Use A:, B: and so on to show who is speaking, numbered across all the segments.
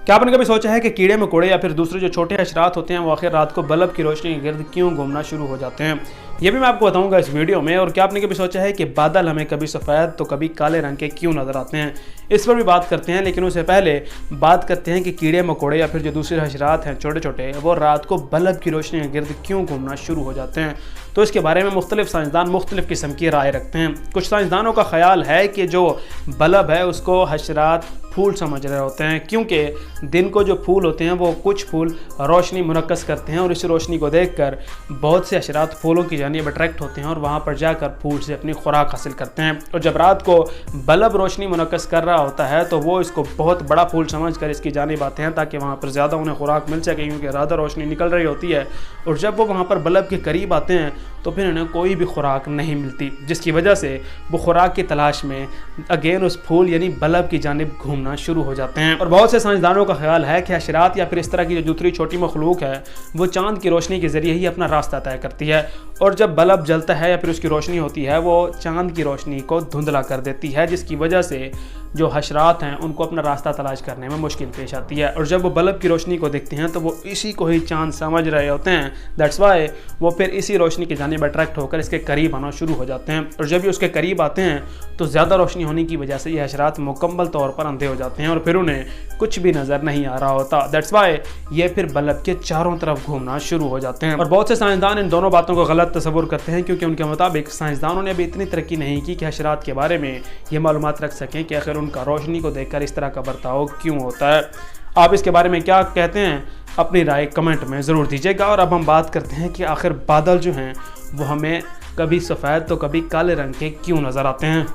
A: क्या आपने कभी सोचा है कि कीड़े मकोड़े या फिर दूसरे जो छोटे हशरात होते हैं वो आखिर रात को बल्ब की रोशनी के गिर्द क्यों घूमना शुरू हो जाते हैं? ये भी मैं आपको बताऊंगा इस वीडियो में। और क्या आपने कभी सोचा है कि बादल हमें कभी सफ़ेद तो कभी काले रंग के क्यों नज़र आते हैं? इस पर भी बात करते हैं, लेकिन उससे पहले बात करते हैं कि कीड़े मकोड़े या फिर जो दूसरे हशरात हैं छोटे छोटे, वो रात को बल्ब की रोशनी के गिर्द क्यों घूमना शुरू हो जाते हैं। तो इसके बारे में मुख्तलिफ साइंसदान मुख्तलिफ किस्म की राय रखते हैं। कुछ साइंसदानों का ख्याल है कि जो बल्ब है उसको हशरात फूल समझ रहे होते हैं, क्योंकि दिन को जो फूल होते हैं वो कुछ फूल रोशनी मुनक्कस करते हैं और इस रोशनी को देखकर बहुत से हशरात फूलों की जानिब अट्रैक्ट होते हैं और वहाँ पर जाकर फूल से अपनी खुराक हासिल करते हैं। और जब रात को बल्ब रोशनी मुनक्कस कर रहा होता है तो वो इसको बहुत बड़ा फूल समझकर इसकी जानिब आते हैं ताकि वहाँ पर ज़्यादा उन्हें खुराक मिल सके, क्योंकि ज़्यादा रोशनी निकल रही होती है। और जब वो वहाँ पर बल्ब के करीब आते हैं तो फिर उन्हें कोई भी खुराक नहीं मिलती, जिसकी वजह से वो खुराक की तलाश में अगेन उस फूल यानी बल्ब की जानिब घूमना शुरू हो जाते हैं। और बहुत से साइंसदानों का ख्याल है कि हशरात या फिर इस तरह की जो दूसरी छोटी मखलूक है वो चांद की रोशनी के ज़रिए ही अपना रास्ता तय करती है, और जब बल्ब जलता है या फिर उसकी रोशनी होती है वो चांद की रोशनी को धुंधला कर देती है, जिसकी वजह से जो हशरात हैं उनको अपना रास्ता तलाश करने में मुश्किल पेश आती है। और जब वो बल्ब की रोशनी को देखते हैं तो वो इसी को ही चांद समझ रहे होते हैं। दैट्स वाई वो फिर इसी रोशनी की जानिब अट्रैक्ट होकर इसके करीब आना शुरू हो जाते हैं। और जब ये उसके करीब आते हैं तो ज़्यादा रोशनी होने की वजह से ये हशरात मुकम्मल तौर पर अंधे हो जाते हैं और फिर उन्हें कुछ भी नज़र नहीं आ रहा होता। दैट्स वाई ये फिर बल्ब के चारों तरफ घूमना शुरू हो जाते हैं। और बहुत से साइंसदान इन दोनों बातों को गलत तस्वुर करते हैं, क्योंकि उनके मुताबिक साइंसदानों ने अभी इतनी तरक्की नहीं की कि हशरात के बारे में ये मालूमात रख सकें कि आखिर उनका रोशनी को देखकर इस तरह का बर्ताव क्यों होता है। आप इसके बारे में क्या कहते हैं? अपनी राय कमेंट में ज़रूर दीजिएगा। और अब हम बात करते हैं कि आखिर बादल जो हैं वो हमें कभी सफ़ेद तो कभी काले रंग के क्यों नज़र आते हैं।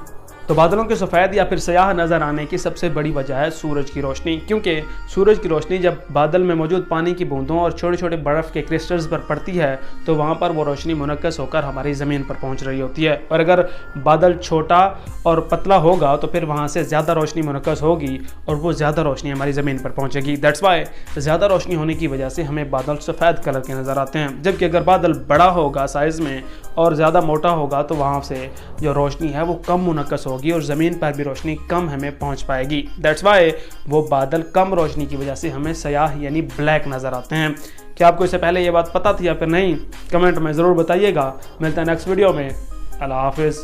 A: तो बादलों के सफ़ेद या फिर स्याह नज़र आने की सबसे बड़ी वजह है सूरज की रोशनी, क्योंकि सूरज की रोशनी जब बादल में मौजूद पानी की बूंदों और छोटे छोटे बर्फ़ के क्रिस्टल्स पर पड़ती है तो वहाँ पर वो रोशनी मुनक्कस होकर हमारी ज़मीन पर पहुँच रही होती है। और अगर बादल छोटा और पतला होगा तो फिर वहाँ से ज़्यादा रोशनी मुनक्कस होगी और वो ज़्यादा रोशनी हमारी ज़मीन पर पहुँचेगी। दैट्स वाई ज़्यादा रोशनी होने की वजह से हमें बादल सफ़ेद कलर के नज़र आते हैं, जबकि अगर बादल बड़ा होगा साइज़ में और ज़्यादा मोटा होगा तो वहाँ से जो रोशनी है वो कम मुनक्कस होगी और ज़मीन पर भी रोशनी कम हमें पहुँच पाएगी। दैट्स वाई वो बादल कम रोशनी की वजह से हमें स्याह यानी ब्लैक नज़र आते हैं। क्या आपको इससे पहले ये बात पता थी या फिर नहीं? कमेंट में ज़रूर बताइएगा। मिलते हैं नेक्स्ट वीडियो में। अल्लाह हाफिज़।